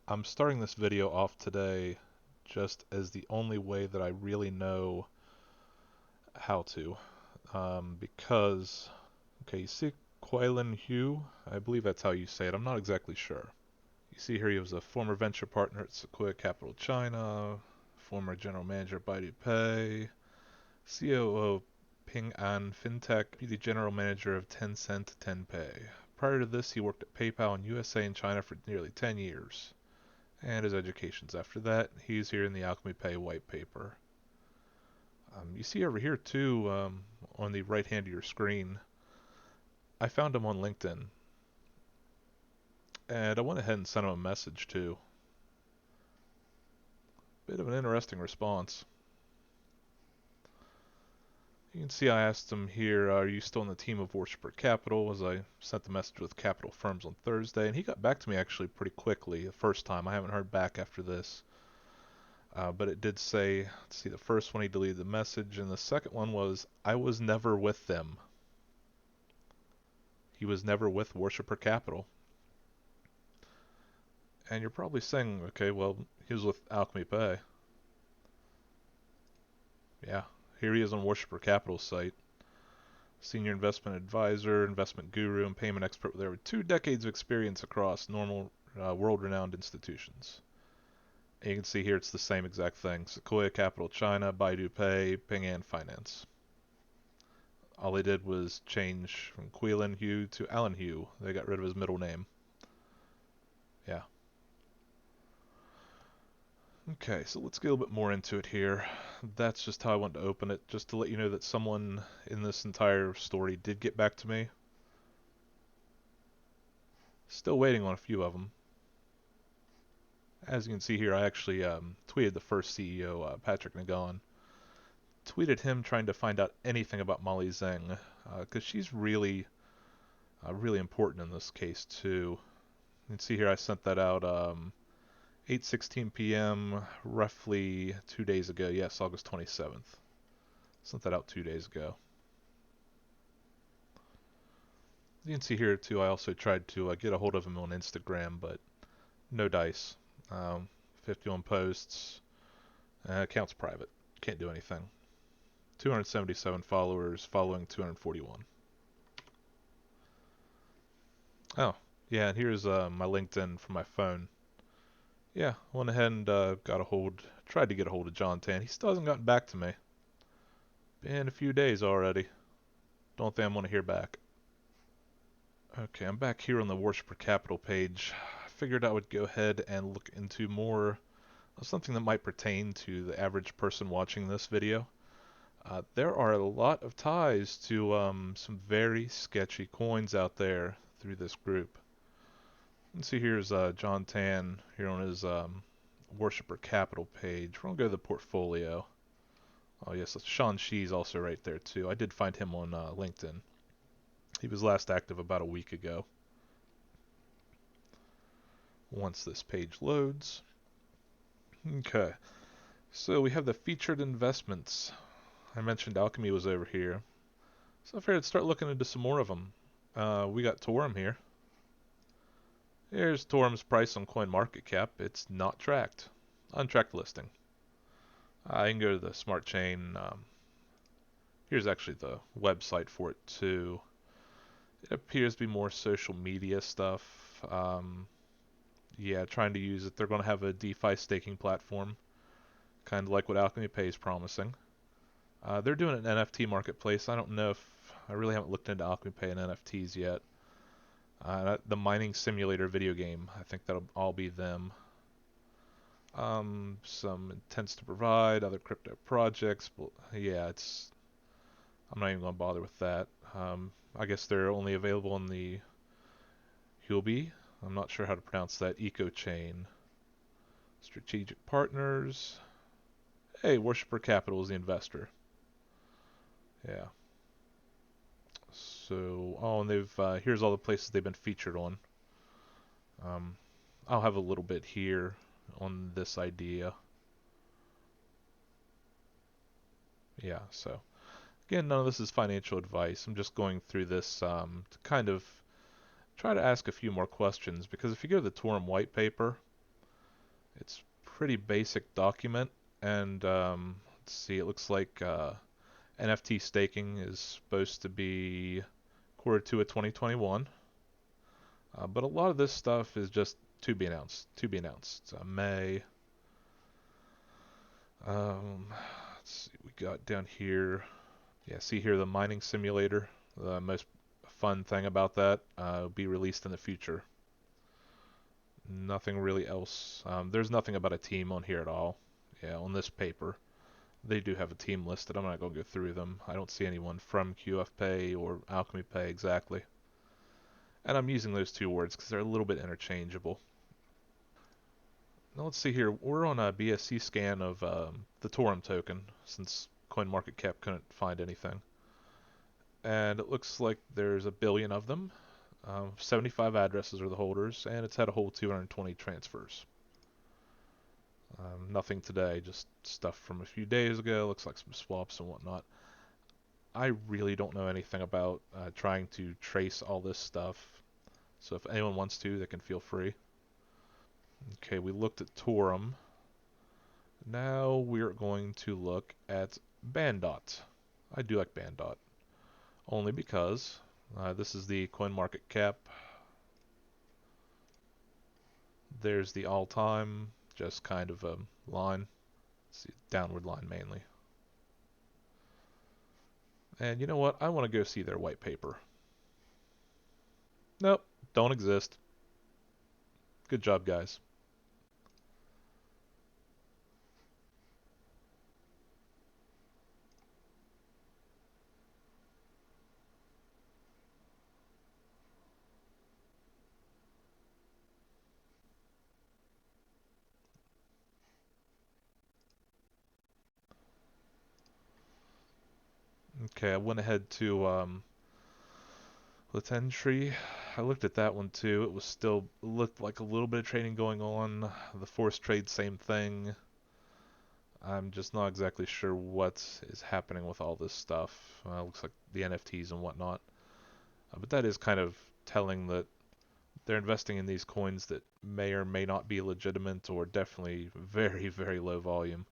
I'm starting this video off today just as the only way that I really know how to. Because, okay, you see Quailen Hu? I believe that's how you say it. I'm not exactly sure. You see here he was a former venture partner at Sequoia Capital China, former general manager at Baidu Pay, COO of Ping An Fintech, deputy general manager of Tencent Tenpay. Prior to this, he worked at PayPal in USA and China for nearly 10 years. And his education's after that. He's here in the Alchemy Pay white paper. You see over here too, on the right hand of your screen, I found him on LinkedIn. And I went ahead and sent him a message too. Bit of an interesting response. You can see I asked him here, are you still in the team of Worshiper Capital? As I sent the message with Capital Firms on Thursday. And he got back to me actually pretty quickly the first time. I haven't heard back after this. But it did say, let's see, the first one he deleted the message, and the second one was, I was never with them. He was never with Worshiper Capital. And you're probably saying, okay, well, he was with Alchemy Pay. Yeah, here he is on Worshiper Capital's site. Senior investment advisor, investment guru, and payment expert with over 2 decades of experience across normal, world-renowned institutions. And you can see here it's the same exact thing. Sequoia Capital China, Baidu Pay, Ping An Finance. All they did was change from Quailen Hu to Alan Hu. They got rid of his middle name. Yeah. Okay, so let's get a little bit more into it here. That's just how I want to open it, just to let you know that someone in this entire story did get back to me. Still waiting on a few of them. As you can see here, I actually tweeted the first CEO, Patrick Ngan. Tweeted him trying to find out anything about Molly Zheng, because she's really important in this case too. You can see here I sent that out 8:16 p.m. roughly 2 days ago. Yes, August 27th. Sent that out 2 days ago. You can see here too, I also tried to get a hold of him on Instagram, but no dice. 51 posts. Account's private. Can't do anything. 277 followers, following 241. Oh, yeah, and here's my LinkedIn from my phone. Yeah, went ahead and tried to get a hold of John Tan. He still hasn't gotten back to me. Been a few days already. Don't think I'm going to hear back. Okay, I'm back here on the Worshiper Capital page. I figured I would go ahead and look into more of something that might pertain to the average person watching this video. There are a lot of ties to some very sketchy coins out there through this group. Let's see, here's John Tan here on his Worshiper Capital page. We're going to go to the portfolio. Oh yes, Shawn Shi is also right there too. I did find him on LinkedIn. He was last active about a week ago. Once this page loads. Okay, so we have the featured investments. I mentioned Alchemy was over here. So I figured I'd start looking into some more of them. We got Torum here. Here's Torum's price on CoinMarketCap. It's not tracked. Untracked listing. You can go to the smart chain. Here's actually the website for it too. It appears to be more social media stuff. Yeah, trying to use it. They're going to have a DeFi staking platform, kind of like what Alchemy Pay is promising. They're doing an NFT marketplace. I don't know if I really haven't looked into Alchemy Pay and NFTs yet. The mining simulator video game. I think that'll all be them. Some intents to provide other crypto projects. But yeah, I'm not even going to bother with that. I guess they're only available in the Huobi. I'm not sure how to pronounce that. Eco chain. Strategic partners. Hey, Worshiper Capital is the investor. Yeah. So, oh, and here's all the places they've been featured on. I'll have a little bit here on this idea. Yeah, so again, none of this is financial advice. I'm just going through this to kind of try to ask a few more questions, because if you go to the Torum white paper, pretty basic document, and let's see, it looks like NFT staking is supposed to be Q2 of 2021, but a lot of this stuff is just to be announced. To be announced. May. Let's see, we got down here. Yeah, see here the mining simulator. The most fun thing about that will be released in the future. Nothing really else. There's nothing about a team on here at all. Yeah, on this paper. They do have a team listed. I'm not going to go through them. I don't see anyone from QF Pay or Alchemy Pay exactly. And I'm using those two words because they're a little bit interchangeable. Now let's see here. We're on a BSC scan of the Torum token since CoinMarketCap couldn't find anything. And it looks like there's a billion of them. 75 addresses are the holders, and it's had a whole 220 transfers. Nothing today, just stuff from a few days ago. Looks like some swaps and whatnot. I really don't know anything about trying to trace all this stuff. So if anyone wants to, they can feel free. Okay, we looked at Torum. Now we're going to look at Bandot. I do like Bandot. Only because this is the CoinMarketCap. There's the all-time, just kind of a line. Let's see, downward line mainly. And you know what? I want to go see their white paper. Nope, don't exist. Good job, guys. Okay, I went ahead to Latentry. I looked at that one too. It was still looked like a little bit of trading going on. The force trade, same thing. I'm just not exactly sure what is happening with all this stuff. Looks like the NFTs and whatnot. But that is kind of telling that they're investing in these coins that may or may not be legitimate or definitely very, very low volume.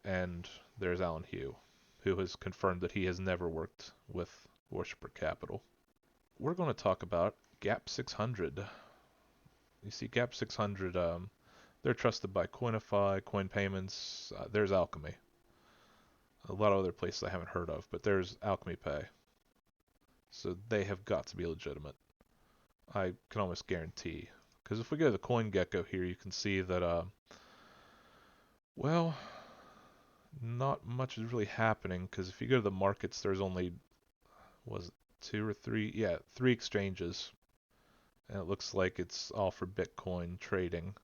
And there's Alan Hugh, who has confirmed that he has never worked with Worshipper Capital. We're going to talk about Gap 600. You see, Gap 600, they're trusted by Coinify, Coin Payments. There's Alchemy. A lot of other places I haven't heard of, but there's Alchemy Pay. So they have got to be legitimate. I can almost guarantee. Because if we go to the CoinGecko here, you can see that, well, not much is really happening. Because if you go to the markets, there's only, was it 2 or 3? Yeah, 3 exchanges. And it looks like it's all for Bitcoin trading.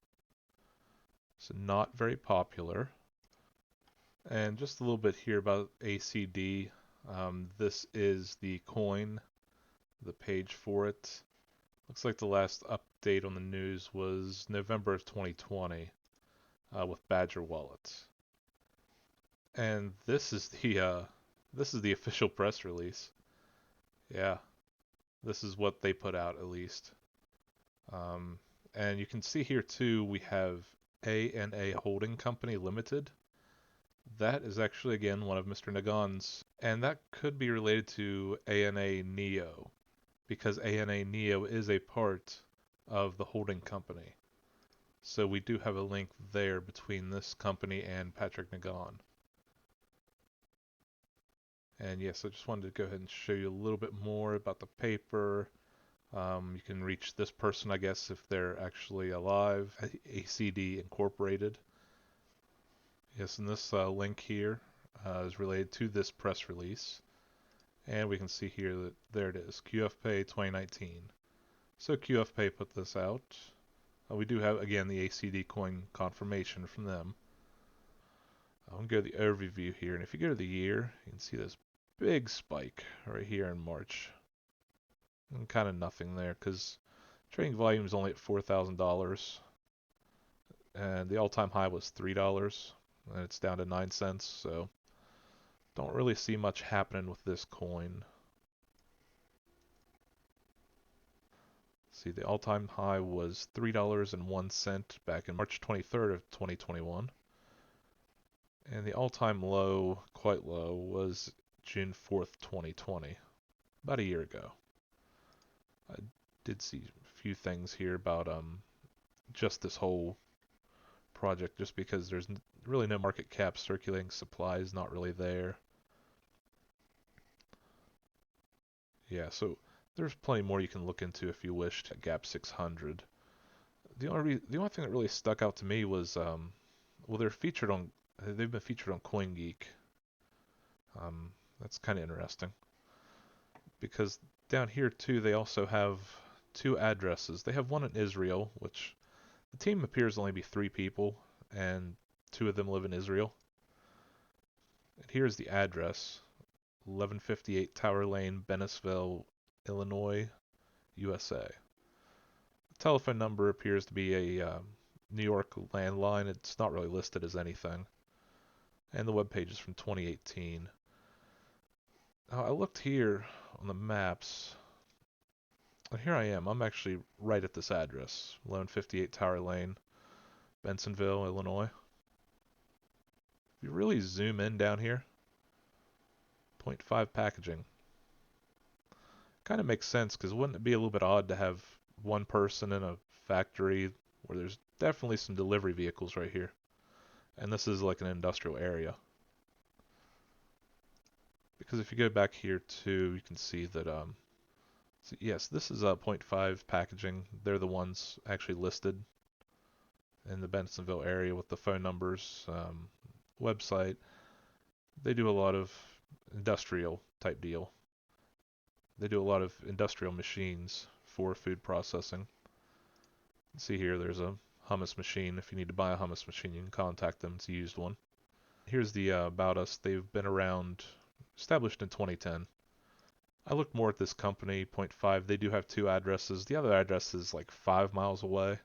So not very popular. And just a little bit here about ACD. This is the coin, the page for it. Looks like the last update on the news was November of 2020 with Badger Wallet. And this is the official press release. Yeah, this is what they put out at least. And you can see here too we have ANA Holding Company Limited. That is actually again one of Mr. Ngan's, and that could be related to ANA Neo, because ANA Neo is a part of the holding company. So we do have a link there between this company and Patrick Ngan. And yes, I just wanted to go ahead and show you a little bit more about the paper. You can reach this person, I guess, if they're actually alive. ACD Incorporated. Yes, and this link here is related to this press release. And we can see here that there it is, QF Pay 2019. So QF Pay put this out. We do have, again, the ACD coin confirmation from them. I'm going to go to the overview here, and if you go to the year, you can see this big spike right here in March. And kind of nothing there, because trading volume is only at $4,000. And the all-time high was $3, and it's down to 9 cents, so don't really see much happening with this coin. See, the all-time high was $3.01 back in March 23rd of 2021. And the all-time low, quite low, was June 4th, 2020, about a year ago. I did see a few things here about just this whole project, just because there's really no market cap, circulating supply is not really there. Yeah, so there's plenty more you can look into if you wish at Gap 600. The only thing that really stuck out to me was well, they've been featured on CoinGeek. That's kind of interesting because down here too they also have two addresses. They have one in Israel, which the team appears to only be 3 people, and 2 of them live in Israel. And here's the address: 1158 Tower Lane, Bennisville, Illinois, USA. The telephone number appears to be a New York landline. It's not really listed as anything. And the webpage is from 2018. Now, I looked here on the maps, and here I am. I'm actually right at this address, 1158 Tower Lane, Bensonville, Illinois. If you really zoom in down here, 0.5 packaging. Kind of makes sense, because wouldn't it be a little bit odd to have one person in a factory where there's definitely some delivery vehicles right here, and this is like an industrial area. Because if you go back here too, you can see that so yes, this is 0.5 packaging. They're the ones actually listed in the Bensonville area with the phone numbers, website. They do a lot of industrial type deal. They do a lot of industrial machines for food processing. See here, there's a hummus machine. If you need to buy a hummus machine, you can contact them. It's a used one. Here's the about us. They've been around, established in 2010. I looked more at this company, Point 5. They do have 2 addresses. The other address is like 5 miles away.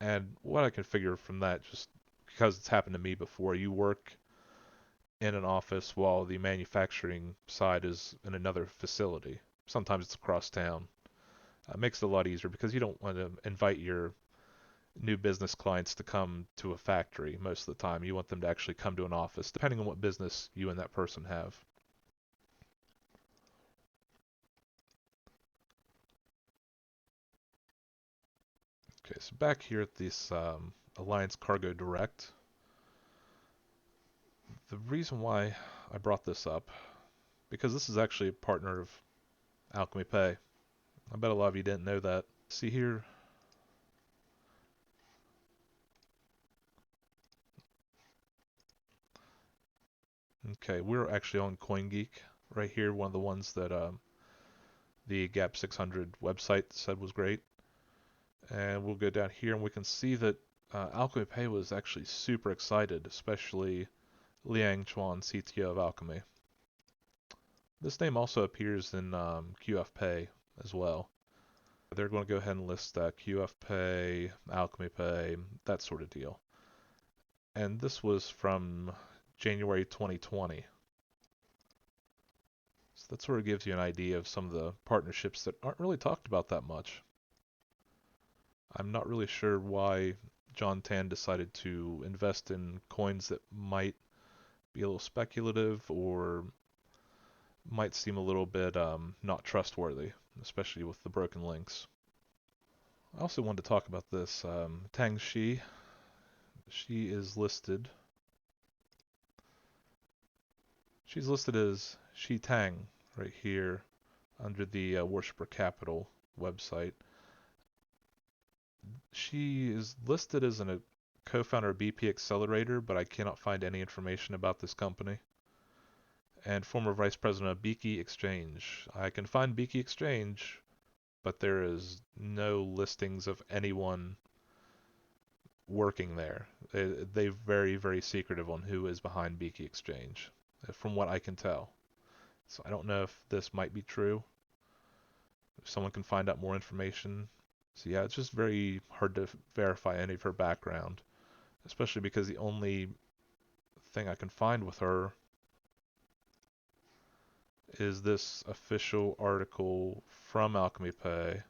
And what I can figure from that, just because it's happened to me before, you work in an office while the manufacturing side is in another facility. Sometimes it's across town. It makes it a lot easier because you don't want to invite your new business clients to come to a factory most of the time. You want them to actually come to an office, depending on what business you and that person have. Okay, so back here at this Alliance Cargo Direct, the reason why I brought this up, because this is actually a partner of Alchemy Pay. I bet a lot of you didn't know that. See here, okay, we're actually on CoinGeek right here, one of the ones that the Gap 600 website said was great. And we'll go down here and we can see that Alchemy Pay was actually super excited, especially Liang Chuan, CTO of Alchemy. This name also appears in QF Pay as well. They're going to go ahead and list QF Pay, Alchemy Pay, that sort of deal. And this was from January 2020. So that sort of gives you an idea of some of the partnerships that aren't really talked about that much. I'm not really sure why John Tan decided to invest in coins that might be a little speculative or might seem a little bit not trustworthy, especially with the broken links. I also wanted to talk about this Tang Shi. She is listed. She's listed as Shi Tang right here under the Worshipper Capital website. She is listed as a co-founder of BP Accelerator, but I cannot find any information about this company. And former vice president of Beaky Exchange. I can find Beaky Exchange, but there is no listings of anyone working there. They're very, very secretive on who is behind Beaky Exchange, from what I can tell. So I don't know if this might be true. If someone can find out more information. So yeah, it's just very hard to verify any of her background, especially because the only thing I can find with her is this official article from Alchemy Pay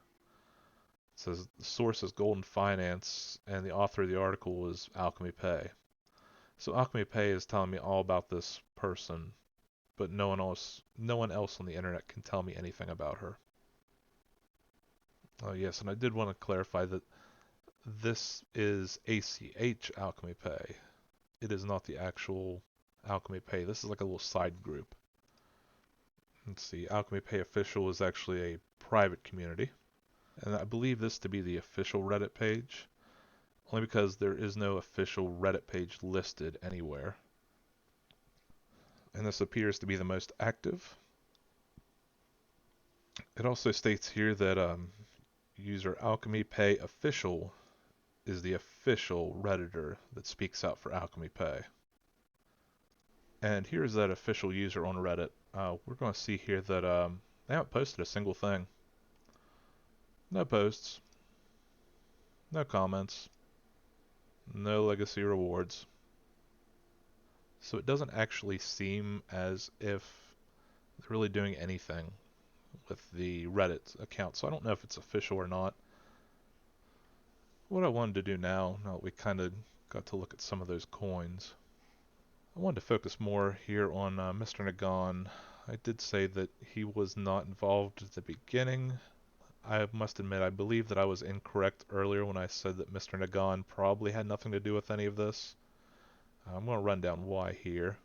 It says the source is Golden Finance, and the author of the article is Alchemy Pay. So Alchemy Pay is telling me all about this person, but no one else on the internet can tell me anything about her. Oh yes, and I did want to clarify that this is ACH Alchemy Pay. It is not the actual Alchemy Pay. This is like a little side group. Let's see, Alchemy Pay Official is actually a private community, and I believe this to be the official Reddit page, only because there is no official Reddit page listed anywhere. And this appears to be the most active. It also states here that user Alchemy Pay Official is the official Redditor that speaks out for Alchemy Pay. And here's that official user on Reddit. We're going to see here that they haven't posted a single thing. No posts, no comments, no legacy rewards. So it doesn't actually seem as if they're really doing anything with the Reddit account. So I don't know if it's official or not. What I wanted to do now that we kind of got to look at some of those coins, I wanted to focus more here on Mr. Ngan. I did say that he was not involved at the beginning. I must admit, I believe that I was incorrect earlier when I said that Mr. Ngan probably had nothing to do with any of this. I'm going to run down why here.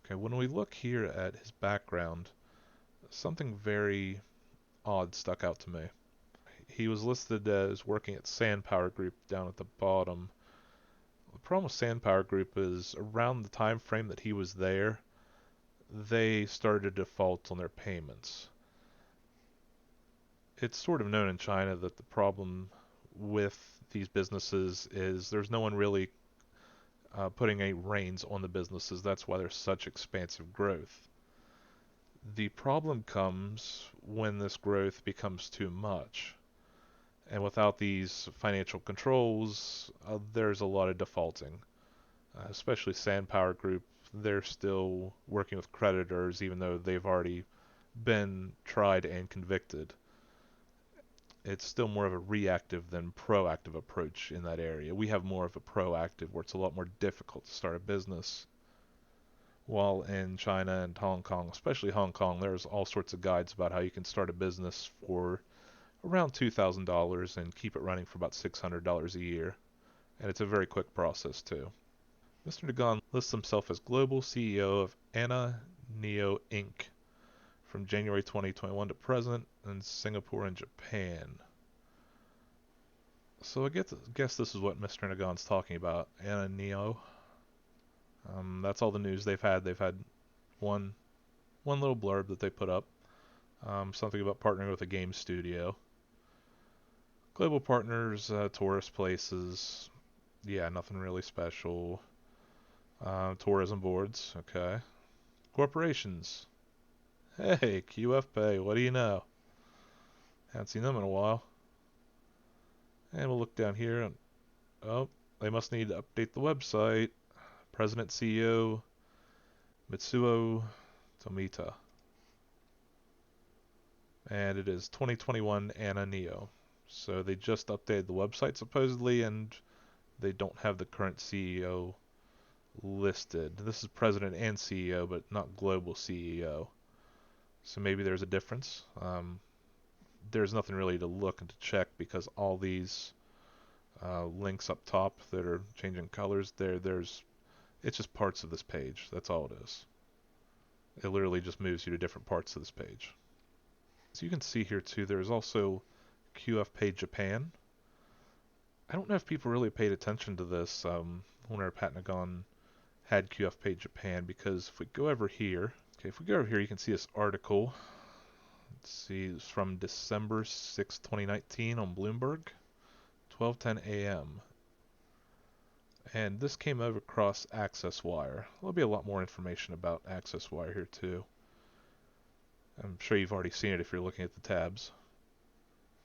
Okay, when we look here at his background, something very odd stuck out to me. He was listed as working at Sandpower Group down at the bottom. The problem with Sandpower Group is around the time frame that he was there, they started to default on their payments. It's sort of known in China that the problem with these businesses is there's no one really putting any reins on the businesses. That's why there's such expansive growth. The problem comes when this growth becomes too much. And without these financial controls, there's a lot of defaulting. Especially Sandpower Group, they're still working with creditors even though they've already been tried and convicted. It's still more of a reactive than proactive approach in that area. We have more of a proactive where it's a lot more difficult to start a business. While in China and Hong Kong, especially Hong Kong, there's all sorts of guides about how you can start a business for around $2,000 and keep it running for about $600 a year. And it's a very quick process too. Mr. Ngan lists himself as Global CEO of Anna Neo Inc. from January 2021 to present in Singapore and Japan. So I guess this is what Mr. Ngan's talking about. Anna Neo. That's all the news they've had. They've had one little blurb that they put up. Something about partnering with a game studio. Global partners, tourist places. Yeah, nothing really special. Tourism boards. Okay. Corporations. Hey, QF Pay. What do you know? Haven't seen them in a while. And we'll look down here. And, oh, they must need to update the website. President CEO Mitsuo Tomita. And it is 2021 Anna Neo. So they just updated the website supposedly, and they don't have the current CEO listed. This is president and CEO, but not global CEO. So maybe there's a difference. There's nothing really to look and to check because all these links up top that are changing colors, it's just parts of this page. That's all it is. It literally just moves you to different parts of this page. So you can see here too, there's also QF Pay Japan. I don't know if people really paid attention to this when Patrick Ngan had QF Pay Japan, because if we go over here, you can see this article. Let's see, it's from December 6, 2019 on Bloomberg, 12:10 a.m. And this came over across AccessWire. There'll be a lot more information about AccessWire here too. I'm sure you've already seen it if you're looking at the tabs.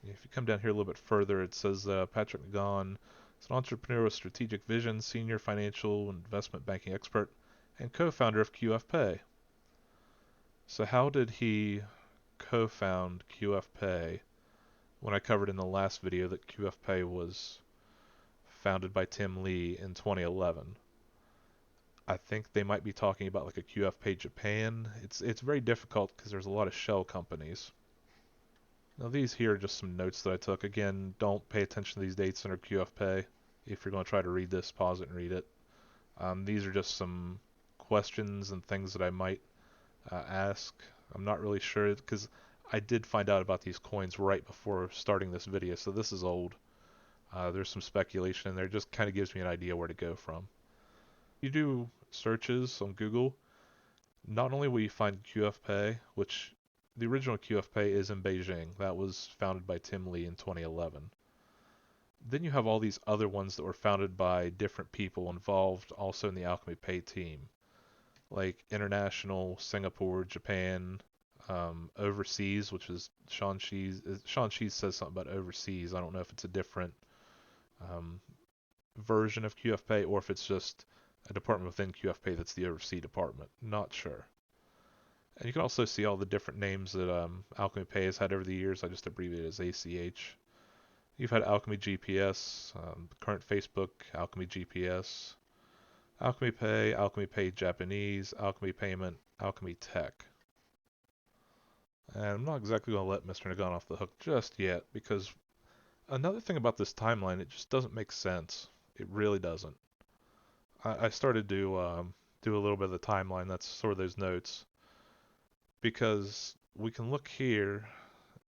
If you come down here a little bit further, it says Patrick Ngan is an entrepreneur with strategic vision, senior financial and investment banking expert, and co-founder of QF Pay. So how did he co-found QF Pay when I covered in the last video that QF Pay was founded by Tim Lee in 2011. I think they might be talking about like a QF Pay Japan. It's very difficult because there's a lot of shell companies. Now these here are just some notes that I took. Again, don't pay attention to these dates under QF Pay. If you're going to try to read this, pause it and read it. These are just some questions and things that I might ask. I'm not really sure because I did find out about these coins right before starting this video, so this is old. There's some speculation in there. It just kind of gives me an idea where to go from. You do searches on Google, not only will you find QF Pay, which the original QF Pay is in Beijing. That was founded by Tim Lee in 2011. Then you have all these other ones that were founded by different people involved also in the Alchemy Pay team, like International, Singapore, Japan, overseas, which is Shawn Shi. Shawn Shi says something about overseas. I don't know if it's a different um, version of QF Pay or if it's just a department within QF Pay that's the overseas department. Not sure. And you can also see all the different names that Alchemy Pay has had over the years. I just abbreviate it as ACH. You've had Alchemy GPS, current Facebook, Alchemy GPS, Alchemy Pay Japanese, Alchemy Payment, Alchemy Tech. And I'm not exactly going to let Mr. Ngan off the hook just yet, because another thing about this timeline, it just doesn't make sense. It really doesn't. I started to do a little bit of the timeline, that's sort of those notes, because we can look here,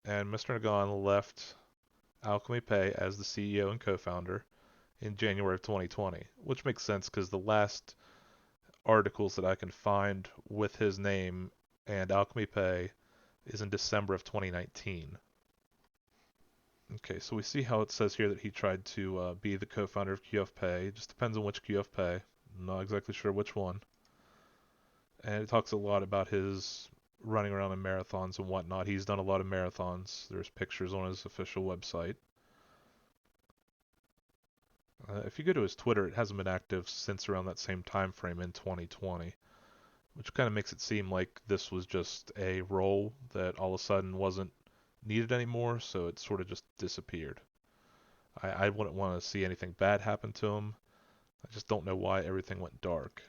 and Mr. Ngan left Alchemy Pay as the CEO and co-founder in January of 2020, which makes sense because the last articles that I can find with his name and Alchemy Pay is in December of 2019. Okay, so we see how it says here that he tried to be the co-founder of QF Pay. It just depends on which QF Pay. I'm not exactly sure which one. And it talks a lot about his running around in marathons and whatnot. He's done a lot of marathons. There's pictures on his official website. If you go to his Twitter, it hasn't been active since around that same time frame in 2020, which kind of makes it seem like this was just a role that all of a sudden wasn't needed anymore, so it sort of just disappeared. I wouldn't want to see anything bad happen to him. I just don't know why everything went dark.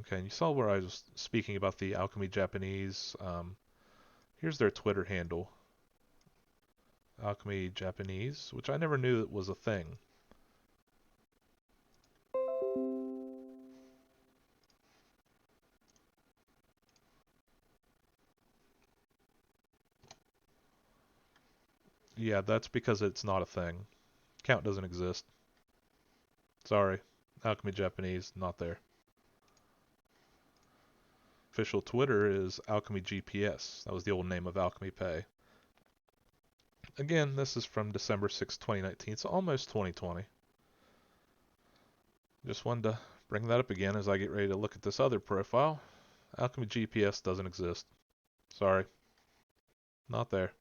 Okay, and you saw where I was speaking about the Alchemy Japanese. Here's their Twitter handle, Alchemy Japanese, which I never knew that was a thing. Yeah, that's because it's not a thing. Count doesn't exist. Sorry. Alchemy Japanese, not there. Official Twitter is Alchemy GPS. That was the old name of Alchemy Pay. Again, this is from December 6, 2019, so almost 2020. Just wanted to bring that up again as I get ready to look at this other profile. Alchemy GPS doesn't exist. Sorry. Not there.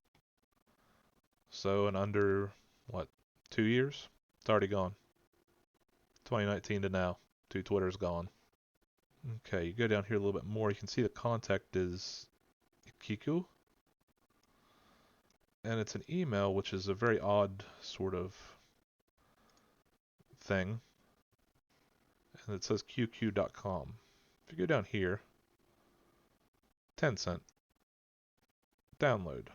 So in under, what, 2 years? It's already gone. 2019 to now. 2 Twitters gone. Okay, you go down here a little bit more. You can see the contact is Kiku. And it's an email, which is a very odd sort of thing. And it says qq.com. If you go down here, 10 cent. Download.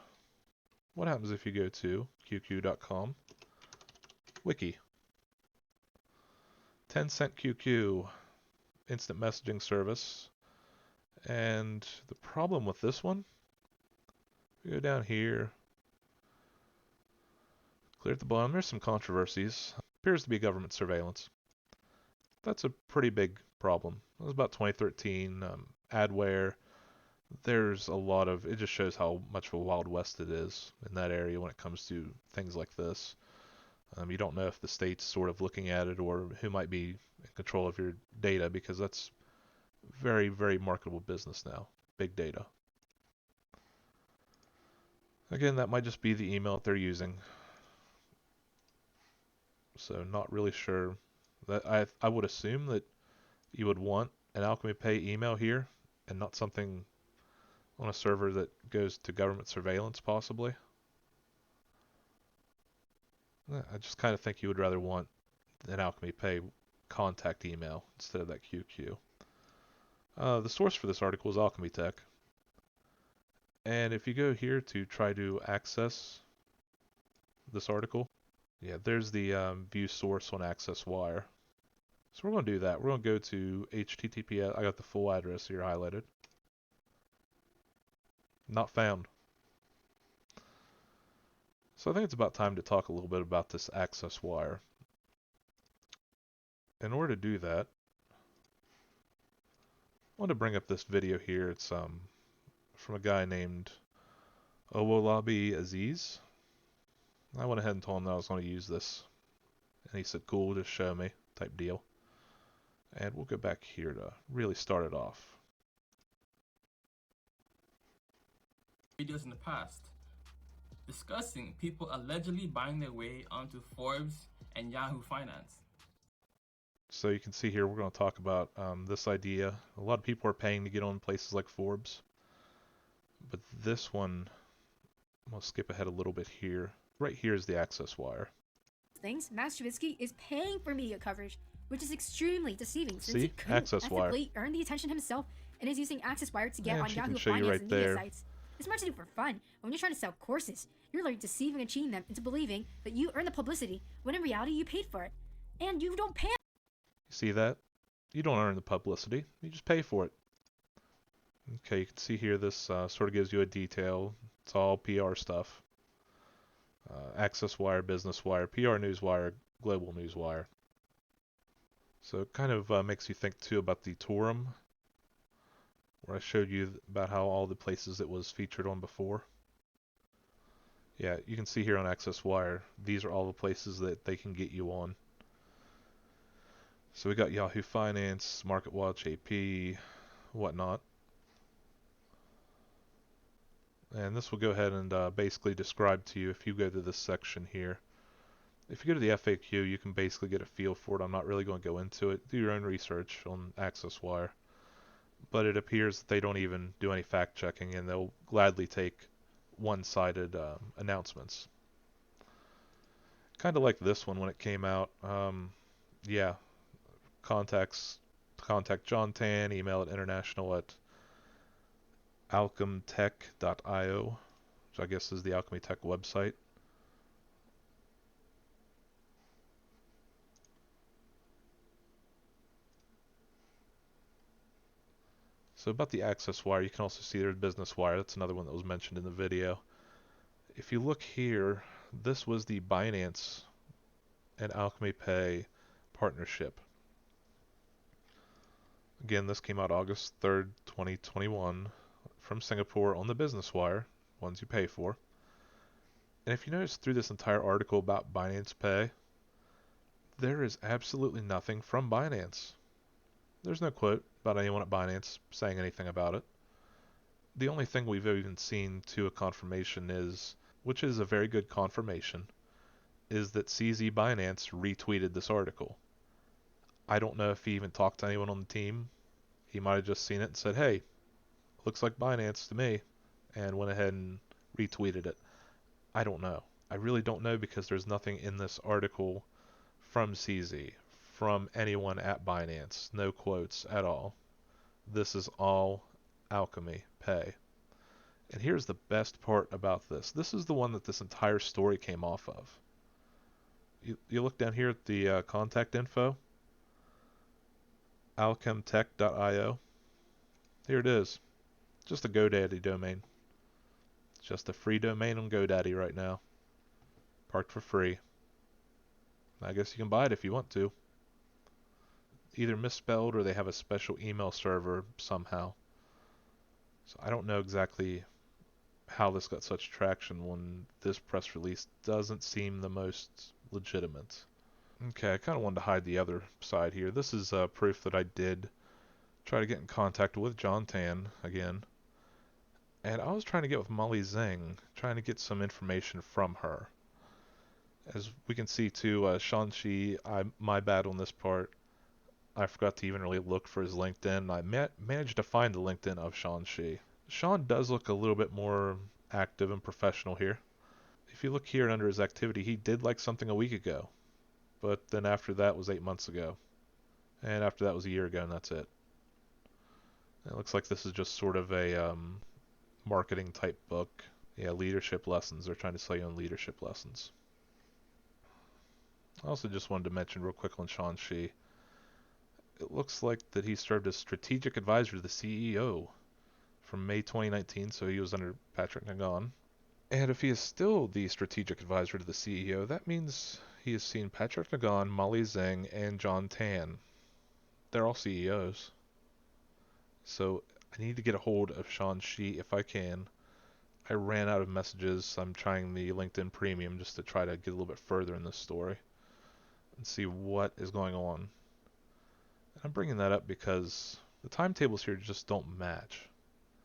What happens if you go to qq.com? Wiki. 10 cent QQ. Instant messaging service. And the problem with this one, you go down here, clear at the bottom, there's some controversies. Appears to be government surveillance. That's a pretty big problem. It was about 2013, adware. There's a lot of, it just shows how much of a Wild West it is in that area when it comes to things like this. You don't know if the state's sort of looking at it or who might be in control of your data because that's very, very marketable business now. Big data. Again, that might just be the email that they're using. So not really sure. That I would assume that you would want an Alchemy Pay email here and not something on a server that goes to government surveillance possibly. I just kind of think you would rather want an Alchemy Pay contact email instead of that QQ. The source for this article is Alchemy Tech. And if you go here to try to access this article, yeah, there's the view source on Access Wire. So we're going to do that. We're going to go to HTTPS. I got the full address here highlighted. Not found. So I think it's about time to talk a little bit about this Access Wire. In order to do that, I want to bring up this video here. It's from a guy named Owolabi Aziz. I went ahead and told him that I was going to use this. And he said, cool, just show me, type deal. And we'll go back here to really start it off. Videos in the past discussing people allegedly buying their way onto Forbes and Yahoo Finance. So you can see here we're going to talk about this idea. A lot of people are paying to get on places like Forbes. But this one, I'm going to skip ahead a little bit here. Right here is the Access Wire. Things, Max Trubisky is paying for media coverage, which is extremely deceiving since See? he couldn't Access Wire. ethically earn the attention himself and is using Access Wire to get And on she can Yahoo show you Finance right and media there. sites. It's smart to do for fun, and when you're trying to sell courses, you're like deceiving and cheating them into believing that you earn the publicity when in reality you paid for it. And you don't pay. You see that? You don't earn the publicity, you just pay for it. Okay, you can see here this sort of gives you a detail. It's all PR stuff. Access Wire, Business Wire, PR News Wire, Global News Wire. So it kind of makes you think too about the Torum, where I showed you about how all the places it was featured on before. Yeah, you can see here on Access Wire, these are all the places that they can get you on. So we got Yahoo Finance, MarketWatch, AP, whatnot. And this will go ahead and basically describe to you if you go to this section here. If you go to the FAQ, you can basically get a feel for it. I'm not really going to go into it. Do your own research on Access Wire. But it appears that they don't even do any fact checking, and they'll gladly take one-sided announcements. Kind of like this one when it came out. Yeah, contact John Tan, email at international@alchemtech.io, which I guess is the Alchemy Tech website. So about the Access Wire, you can also see there's Business Wire. That's another one that was mentioned in the video. If you look here, this was the Binance and Alchemy Pay partnership. Again, this came out August 3rd, 2021 from Singapore on the Business Wire, ones you pay for. And if you notice through this entire article about Binance Pay, there is absolutely nothing from Binance. There's no quote about anyone at Binance saying anything about it. The only thing we've even seen to a confirmation is, which is a very good confirmation, is that CZ Binance retweeted this article. I don't know if he even talked to anyone on the team. He might have just seen it and said, hey, looks like Binance to me, and went ahead and retweeted it. I don't know. I really don't know because there's nothing in this article from CZ, from anyone at Binance. No quotes at all. This is all Alchemy Pay. And here's the best part about this. This is the one that this entire story came off of. You look down here at the contact info, alchemtech.io. Here it is. Just a GoDaddy domain. Just a free domain on GoDaddy right now. Parked for free. I guess you can buy it if you want to. Either misspelled or they have a special email server somehow. So I don't know exactly how this got such traction when this press release doesn't seem the most legitimate. Okay, I kind of wanted to hide the other side here. This is proof that I did try to get in contact with John Tan again. And I was trying to get with Molly Zheng, trying to get some information from her. As we can see too, Shawn Shi, my bad on this part. I forgot to even really look for his LinkedIn. I managed to find the LinkedIn of Shawn Shi. Shawn does look a little bit more active and professional here. If you look here under his activity, he did like something a week ago, but then after that was 8 months ago, and after that was a year ago, and that's it. It looks like this is just sort of a marketing type book. Yeah, leadership lessons. They're trying to sell you on leadership lessons. I also just wanted to mention real quick on Shawn Shi. It looks like that he served as strategic advisor to the CEO from May 2019, so he was under Patrick Ngan. And if he is still the strategic advisor to the CEO, that means he has seen Patrick Ngan, Molly Zheng, and John Tan. They're all CEOs. So I need to get a hold of Shawn Shi if I can. I ran out of messages. I'm trying the LinkedIn Premium just to try to get a little bit further in this story and see what is going on. And I'm bringing that up because the timetables here just don't match.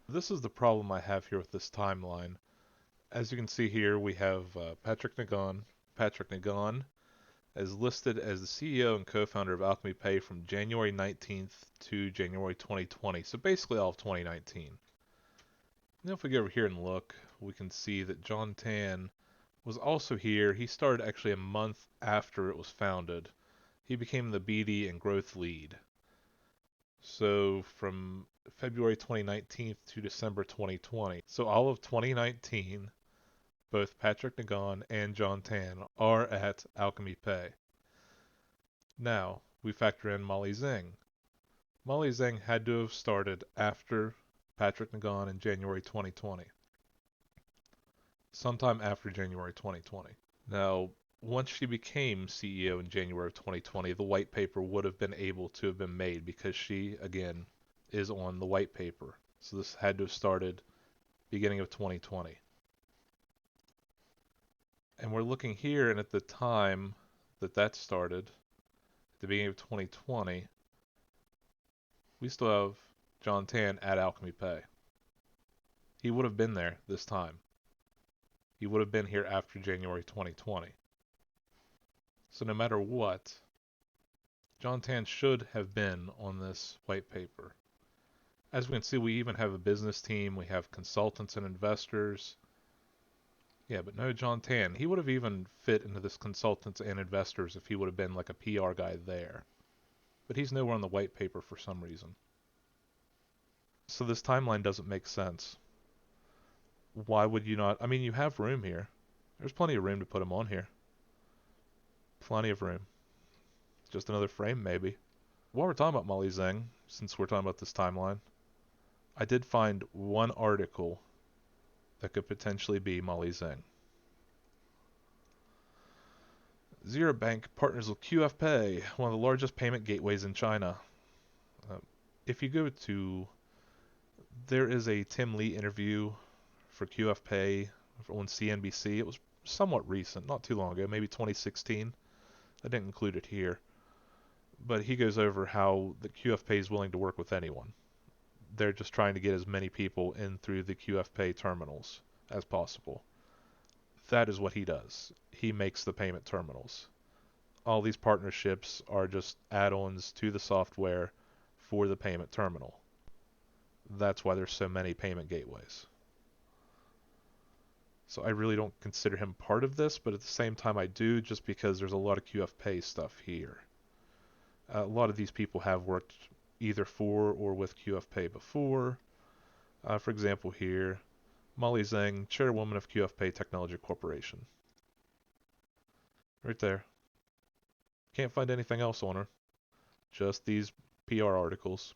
This is the problem I have here with this timeline. As you can see here, we have Patrick Ngan. Patrick Ngan is listed as the CEO and co-founder of Alchemy Pay from January 19th to January 2020. So basically all of 2019. Now if we go over here and look, we can see that John Tan was also here. He started actually a month after it was founded. He became the BD and growth lead. So from February 2019 to December 2020. So all of 2019, both Patrick Ngan and John Tan are at Alchemy Pay. Now, we factor in Molly Zheng. Molly Zheng had to have started after Patrick Ngan in January 2020. Sometime after January 2020. Now, once she became CEO in January of 2020, the white paper would have been able to have been made because she, again, is on the white paper. So this had to have started beginning of 2020. And we're looking here, and at the time that started, at the beginning of 2020, we still have John Tan at Alchemy Pay. He would have been there this time. He would have been here after January 2020. So no matter what, John Tan should have been on this white paper. As we can see, we even have a business team. We have consultants and investors. Yeah, but no John Tan. He would have even fit into this consultants and investors if he would have been like a PR guy there. But he's nowhere on the white paper for some reason. So this timeline doesn't make sense. Why would you not? I mean, you have room here. There's plenty of room to put him on here. Plenty of room. Just another frame, maybe. While we're talking about Molly Zheng, since we're talking about this timeline, I did find one article that could potentially be Molly Zheng. Zero Bank partners with QF Pay, one of the largest payment gateways in China. If you go to, there is a Tim Lee interview for QF Pay on CNBC. It was somewhat recent, not too long ago, maybe 2016. I didn't include it here. But he goes over how the QF Pay is willing to work with anyone. They're just trying to get as many people in through the QF Pay terminals as possible. That is what he does. He makes the payment terminals. All these partnerships are just add-ons to the software for the payment terminal. That's why there's so many payment gateways. So I really don't consider him part of this, but at the same time I do, just because there's a lot of QF Pay stuff here. A lot of these people have worked either for or with QF Pay before. For example here, Molly Zheng, chairwoman of QF Pay Technology Corporation. Right there. Can't find anything else on her. Just these PR articles.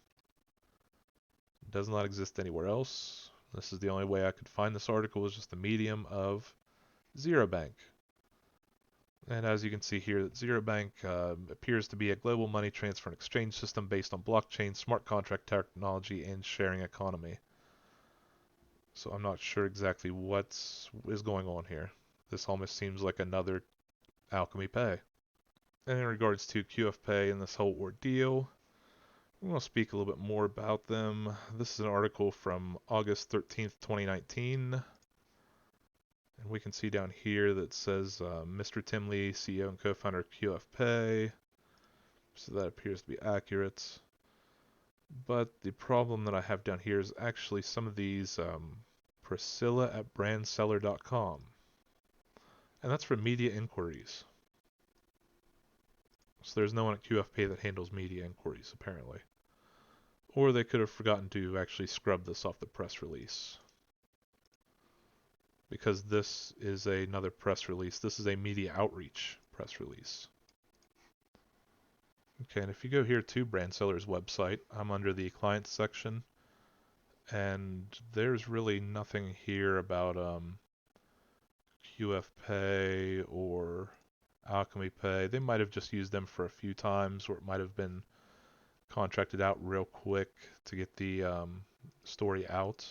Does not exist anywhere else. This is the only way I could find this article, is just the medium of Zero Bank. And as you can see here, Zero Bank appears to be a global money transfer and exchange system based on blockchain, smart contract technology, and sharing economy. So I'm not sure exactly what is going on here. This almost seems like another Alchemy Pay. And in regards to QF Pay and this whole ordeal, I'm going to speak a little bit more about them. This is an article from August 13th, 2019. And we can see down here that says Mr. Tim Lee, CEO and co-founder of QF Pay. So that appears to be accurate. But the problem that I have down here is actually some of these Priscilla at brandseller.com. And that's for media inquiries. So there's no one at QFP that handles media inquiries, apparently. Or they could have forgotten to actually scrub this off the press release. Because this is another press release. This is a media outreach press release. Okay, and if you go here to Brandseller's website, I'm under the client section, and there's really nothing here about QF Pay or Alchemy Pay. They might have just used them for a few times, or it might have been contracted out real quick to get the story out.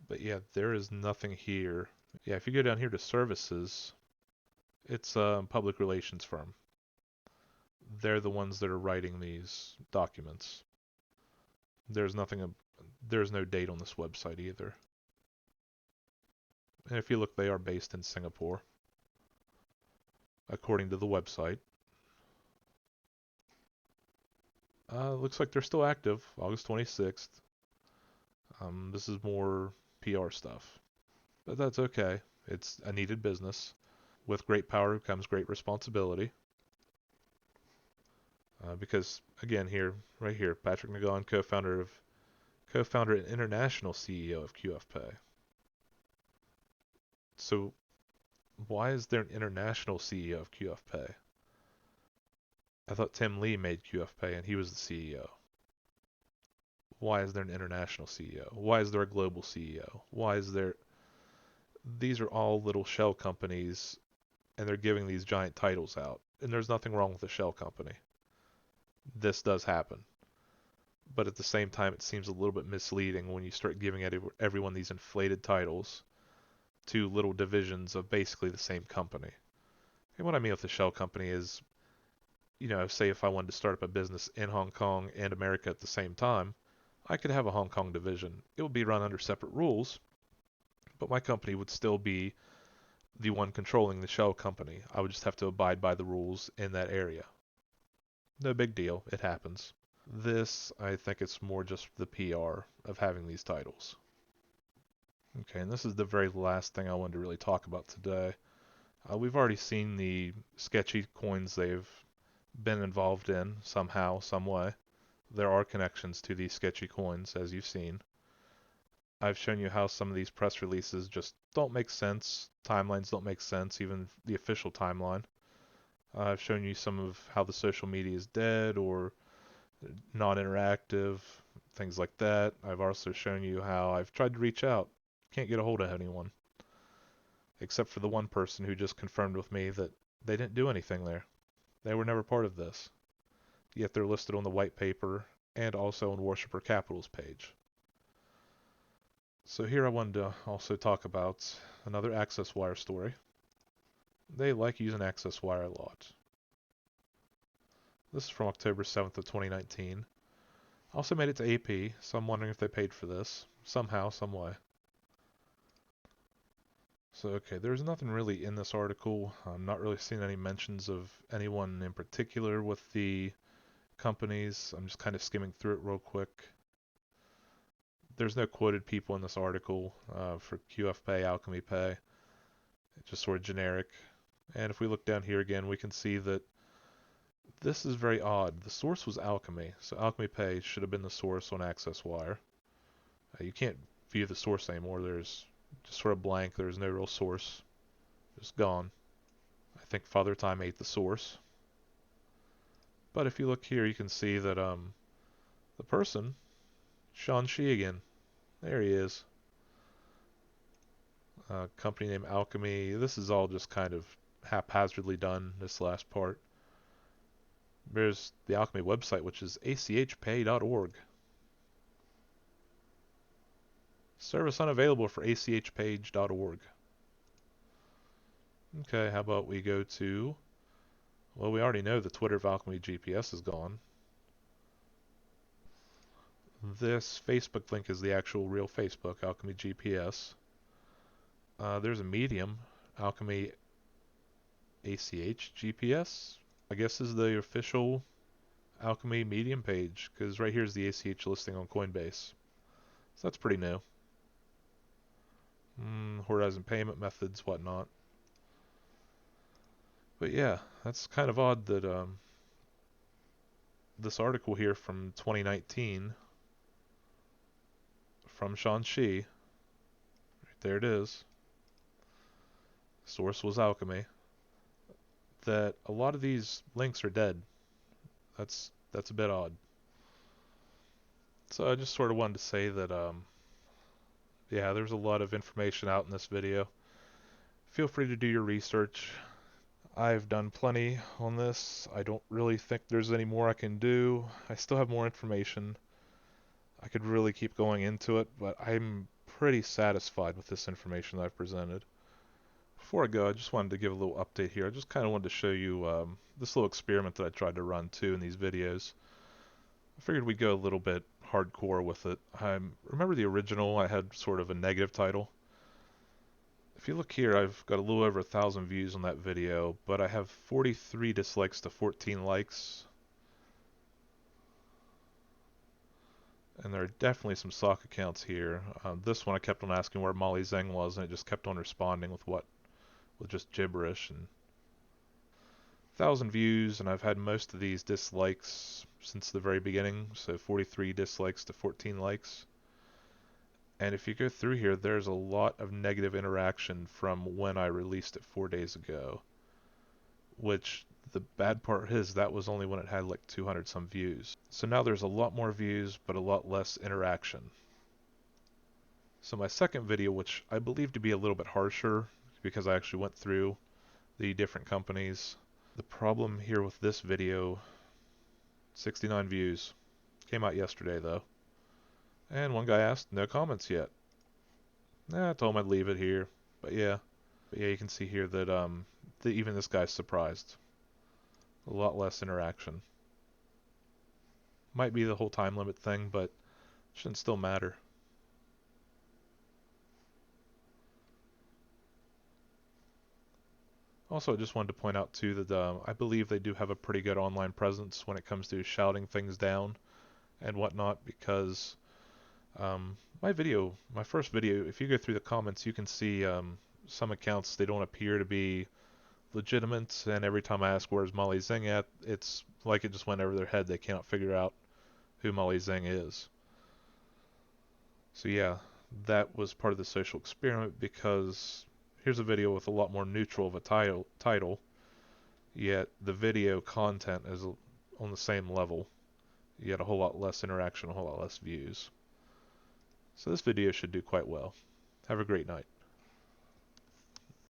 But yeah, there is nothing here. Yeah, if you go down here to services, it's a public relations firm. They're the ones that are writing these documents. There's nothing, there's no date on this website either. And if you look, they are based in Singapore, according to the website. Looks like they're still active, August 26th. This is more PR stuff. But that's okay. It's a needed business. With great power comes great responsibility. Because, again, right here, Patrick Ngan, co-founder and international CEO of QFPay. So, why is there an international CEO of QFPay? I thought Tim Lee made QFPay and he was the CEO. Why is there an international CEO? Why is there a global CEO? Why is there... These are all little shell companies, and they're giving these giant titles out. And there's nothing wrong with a shell company. This does happen. But at the same time, it seems a little bit misleading when you start giving everyone these inflated titles to little divisions of basically the same company. And what I mean with a shell company is, say if I wanted to start up a business in Hong Kong and America at the same time, I could have a Hong Kong division. It would be run under separate rules, but my company would still be the one controlling the shell company. I would just have to abide by the rules in that area. No big deal. It happens. This, I think it's more just the PR of having these titles. Okay, and this is the very last thing I wanted to really talk about today. We've already seen the sketchy coins they've been involved in somehow, some way. There are connections to these sketchy coins, as you've seen. I've shown you how some of these press releases just don't make sense. Timelines don't make sense, even the official timeline. I've shown you some of how the social media is dead or non-interactive, things like that. I've also shown you how I've tried to reach out. Can't get a hold of anyone. Except for the one person who just confirmed with me that they didn't do anything there. They were never part of this. Yet they're listed on the white paper and also on Worshipper Capital's page. So here I wanted to also talk about another Access Wire story. They like using Access Wire a lot. This is from October 7th of 2019. Also made it to AP, so I'm wondering if they paid for this. Somehow, some way. So, okay, there's nothing really in this article. I'm not really seeing any mentions of anyone in particular with the companies. I'm just kind of skimming through it real quick. There's no quoted people in this article for QF Pay, Alchemy Pay. It's just sort of generic. And if we look down here again, we can see that this is very odd. The source was Alchemy, so Alchemy Pay should have been the source on Access Wire. You can't view the source anymore. There's just sort of blank. There's no real source. Just gone. I think Father Time ate the source. But if you look here, you can see that the person, Shawn Shi again. There he is. Company name Alchemy. This is all just kind of haphazardly done, this last part. There's the Alchemy website, which is achpay.org. Service unavailable for achpage.org. Okay, how about we go to... Well, we already know the Twitter of Alchemy GPS is gone. This Facebook link is the actual real Facebook, Alchemy GPS. There's a Medium, Alchemy ACH GPS. I guess this is the official Alchemy Medium page, because right here is the ACH listing on Coinbase. So that's pretty new. Horizon payment methods, whatnot. But yeah, that's kind of odd that this article here from 2019 from Shawn Shi, right there it is, source was Alchemy, that a lot of these links are dead. That's a bit odd. So I just sort of wanted to say that yeah, there's a lot of information out in this video. Feel free to do your research. I've done plenty on this. I don't really think there's any more I can do. I still have more information. I could really keep going into it, but I'm pretty satisfied with this information that I've presented. Before I go, I just wanted to give a little update here. I just kind of wanted to show you this little experiment that I tried to run too in these videos. I figured we'd go a little bit hardcore with it. Remember the original, I had sort of a negative title. If you look here, I've got a little over 1,000 views on that video, but I have 43 dislikes to 14 likes. And there are definitely some sock accounts here. This one I kept on asking where Molly Zheng was, and it just kept on responding with just gibberish. And 1,000 views, and I've had most of these dislikes since the very beginning, so 43 dislikes to 14 likes. And if you go through here, there's a lot of negative interaction from when I released it 4 days ago. Which, the bad part is, that was only when it had like 200 some views. So now there's a lot more views, but a lot less interaction. So my second video, which I believe to be a little bit harsher, because I actually went through the different companies. The problem here with this video, 69 views. Came out yesterday though. And one guy asked, no comments yet. I told him I'd leave it here. But yeah, you can see here that even this guy's surprised. A lot less interaction. Might be the whole time limit thing, but shouldn't still matter. Also, I just wanted to point out too that I believe they do have a pretty good online presence when it comes to shouting things down and whatnot, because my first video, if you go through the comments, you can see some accounts, they don't appear to be legitimate, and every time I ask where's Molly Zheng at, it's like it just went over their head. They cannot figure out who Molly Zheng is. So yeah, that was part of the social experiment, because here's a video with a lot more neutral of a title, yet the video content is on the same level, yet a whole lot less interaction, a whole lot less views. So this video should do quite well. Have a great night.